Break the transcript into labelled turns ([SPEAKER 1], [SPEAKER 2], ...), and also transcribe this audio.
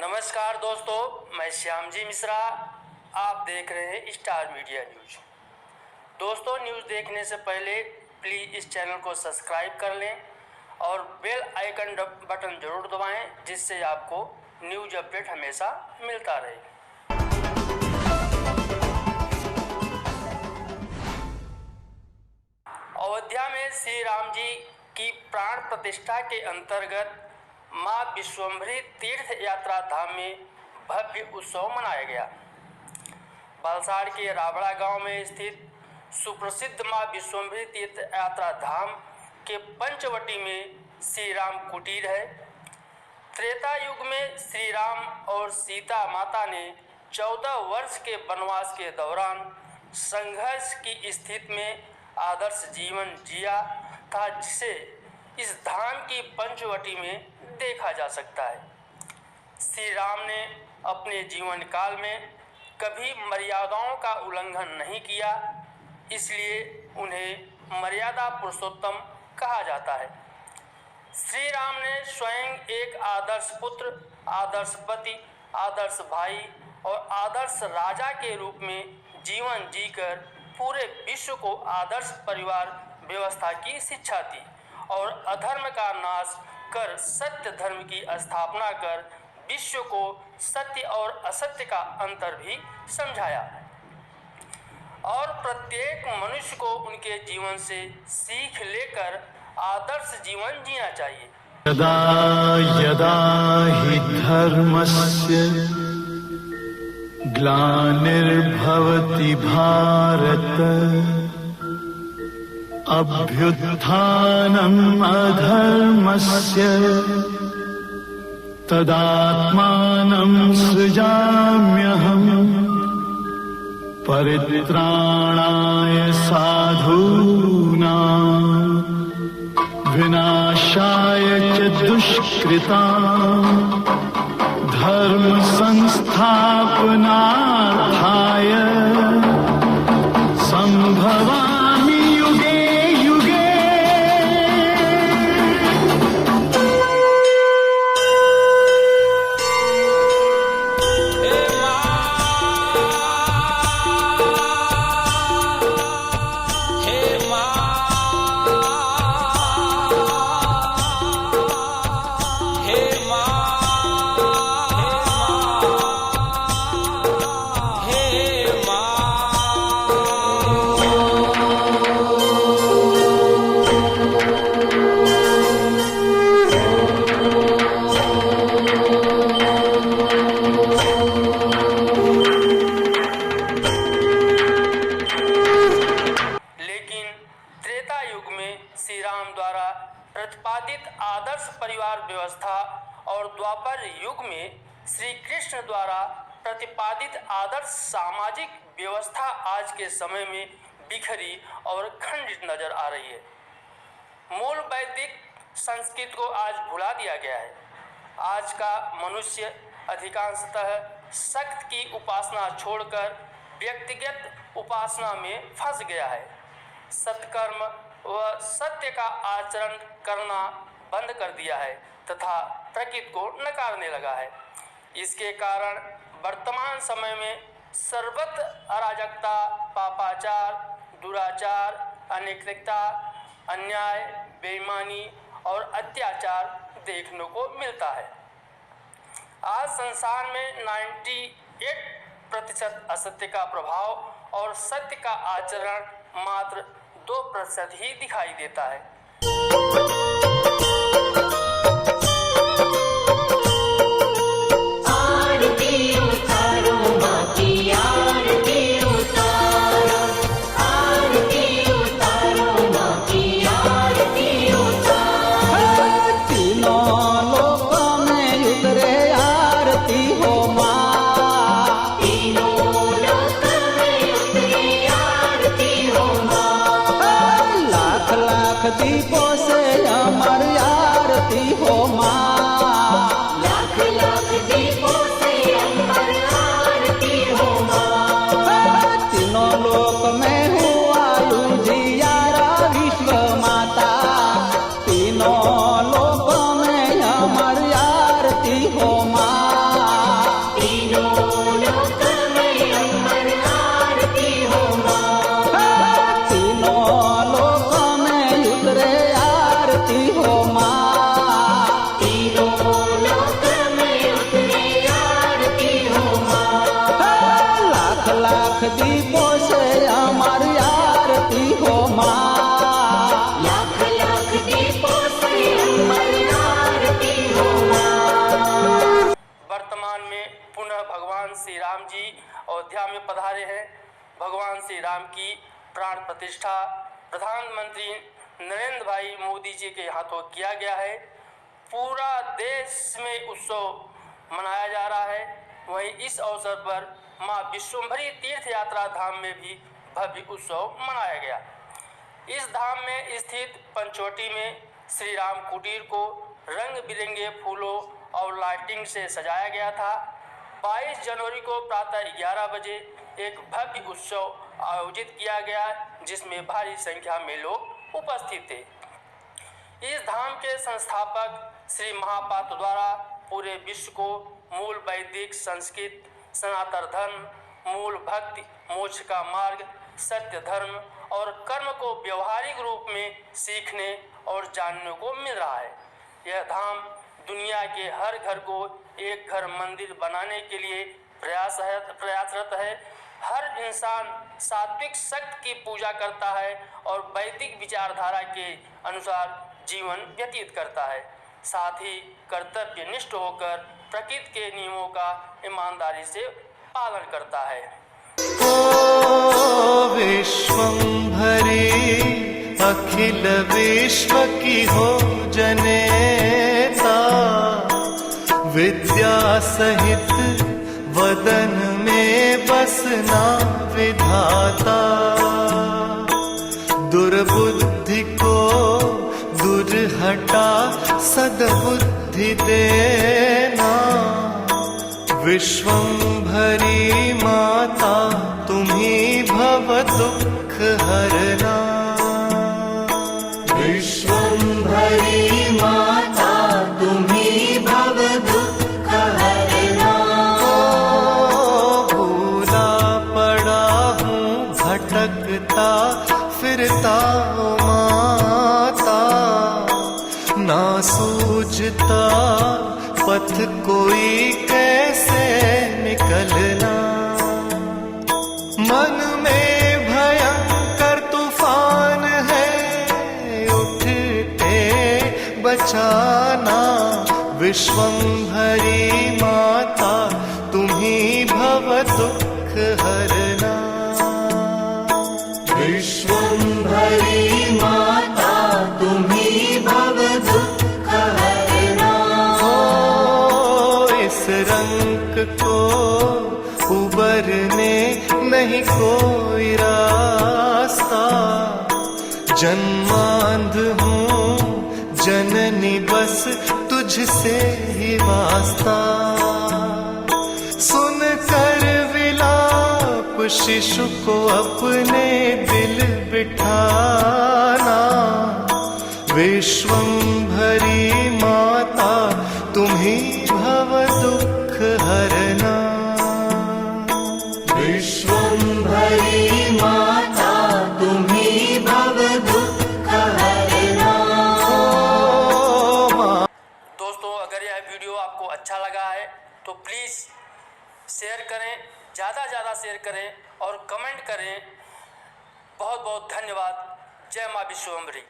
[SPEAKER 1] नमस्कार दोस्तों, मैं श्याम जी मिश्रा। आप देख रहे हैं स्टार मीडिया न्यूज। दोस्तों, न्यूज़ देखने से पहले प्लीज़ इस चैनल को सब्सक्राइब कर लें और बेल आइकन बटन जरूर दबाएं, जिससे आपको न्यूज अपडेट हमेशा मिलता रहे। अयोध्या में श्री राम जी की प्राण प्रतिष्ठा के अंतर्गत मां विश्वम्भरी तीर्थ यात्रा धाम में भव्य उत्सव मनाया गया। वलसाड़ के राबड़ा गांव में स्थित सुप्रसिद्ध मां विश्वम्भरी तीर्थ यात्रा धाम के पंचवटी में श्री राम कुटीर है। त्रेता युग में श्री राम और सीता माता ने 14 वर्ष के वनवास के दौरान संघर्ष की स्थिति में आदर्श जीवन जिया था, जिसे इस धाम की पंचवटी में देखा जा सकता है। श्री राम ने अपने जीवन काल में कभी मर्यादाओं का उल्लंघन नहीं किया, इसलिए उन्हें मर्यादा पुरुषोत्तम कहा जाता है। श्री राम ने स्वयं एक आदर्श पुत्र, आदर्श पति, आदर्श भाई और आदर्श राजा के रूप में जीवन जीकर पूरे विश्व को आदर्श परिवार व्यवस्था की शिक्षा दी और अधर्म का नाश कर सत्य धर्म की स्थापना कर विश्व को सत्य और असत्य का अंतर भी समझाया और प्रत्येक मनुष्य को उनके जीवन से सीख लेकर आदर्श जीवन जीना चाहिए।
[SPEAKER 2] यदा यदा हि धर्मस्य ग्लानिर्भवति भारत अभ्युत्थानम् अधर्मस्य तदात्मानं सृजाम्यहम् परित्राणाय साधूनां विनाशाय च दुष्कृतां धर्म संस्थापनार्थाय संभवामि युगे युगे।
[SPEAKER 1] प्रतिपादित आदर्श परिवार व्यवस्था और द्वापर युग में श्री कृष्ण द्वारा प्रतिपादित आदर्श सामाजिक व्यवस्था आज के समय में बिखरी और खंडित नजर आ रही है। मूल वैदिक संस्कृति को आज भुला दिया गया है। आज का मनुष्य अधिकांशतः शक्त की उपासना छोड़कर व्यक्तिगत उपासना में फंस गया है। सत्कर्म व सत्य का आचरण करना बंद कर दिया है तथा प्रकृति को नकारने लगा है। इसके कारण वर्तमान समय में सर्वत्र अराजकता, पापाचार, दुराचार, अनैतिकता, अन्याय, बेईमानी और अत्याचार देखने को मिलता है। आज संसार में 98% असत्य का प्रभाव और सत्य का आचरण मात्र 2% ही दिखाई देता है।
[SPEAKER 3] आरती उतारो माँ की आरती उतारो, आरती उतारो माँ की आरती उतारो।
[SPEAKER 4] तीनों लोक में उतरे आरती हो माँ,
[SPEAKER 3] तीनों लोक में उतरे आरती हो माँ।
[SPEAKER 4] लाख लाख दीपों से अमर आरती हो माँ,
[SPEAKER 3] लाख लाख दीपों से अमर आरती हो माँ।
[SPEAKER 4] तीनों लोक में हुआ उजियारा विश्व माता, तीनों लोक में अमर आरती हो माँ।
[SPEAKER 1] भगवान श्री राम जी अयोध्या में पधारे हैं। भगवान श्री राम की प्राण प्रतिष्ठा प्रधानमंत्री नरेंद्र भाई मोदी जी के हाथों किया गया है। पूरा देश में उत्सव मनाया जा रहा है। वहीं इस अवसर पर मां विश्वम्भरी तीर्थ यात्रा धाम में भी भव्य उत्सव मनाया गया। इस धाम में स्थित पंचवटी में श्री राम कुटीर को रंग बिरंगे फूलों और लाइटिंग से सजाया गया था। 22 जनवरी को प्रातः 11 बजे एक भव्य उत्सव आयोजित किया गया, जिसमें भारी संख्या में लोग उपस्थित थे। इस धाम के संस्थापक श्री महापात्र द्वारा पूरे विश्व को मूल वैदिक संस्कृत, सनातन धर्म, मूल भक्ति, मोक्ष का मार्ग, सत्य धर्म और कर्म को व्यवहारिक रूप में सीखने और जानने को मिल रहा है। यह धाम दुनिया के हर घर को एक घर मंदिर बनाने के लिए प्रयासरत है। हर इंसान सात्विक शक्ति की पूजा करता है और वैदिक विचारधारा के अनुसार जीवन व्यतीत करता है। साथ ही कर्तव्यनिष्ठ होकर प्रकृति के नियमों का ईमानदारी से पालन करता है।
[SPEAKER 5] ओ विश्वम्भरी अखिल विश्व की हो जनेता, विद्या सहित वदन में बसना विधाता, दुर्बुद्धि को दूर हटा सद्बुद्धि देना, विश्वम्भरी माता तुम्ही भव दुख हरना,
[SPEAKER 3] विश्वम्भरी माता तुम्ही भव दुख हरना।
[SPEAKER 5] भूला पड़ा हूँ भटकता फिरता माता, ना सूझता पथ कोई कैसे निकलना, मन में भयंकर तूफान है उठते बचाना, विश्वम्भरी माता तुम्ही भव दुख हरना,
[SPEAKER 3] विश्वम्भरी माता तुम्ही भव दुख हरना।
[SPEAKER 5] इस रंग को उबरने नहीं कोई रास्ता, जन्मांध हूँ जननी बस तुझसे ही वास्ता, सुन कर विलाप शिशु को अपने दिल बिठाना, विश्वम्भरी माता तुम्ही भव दुख हरना,
[SPEAKER 3] विश्वम्भरी माता तुम्ही भव दुख हरना।
[SPEAKER 1] दोस्तों, अगर यह वीडियो आपको अच्छा लगा है तो प्लीज़ शेयर करें, ज़्यादा शेयर करें और कमेंट करें। बहुत बहुत धन्यवाद। जय माँ विश्वम्भरी।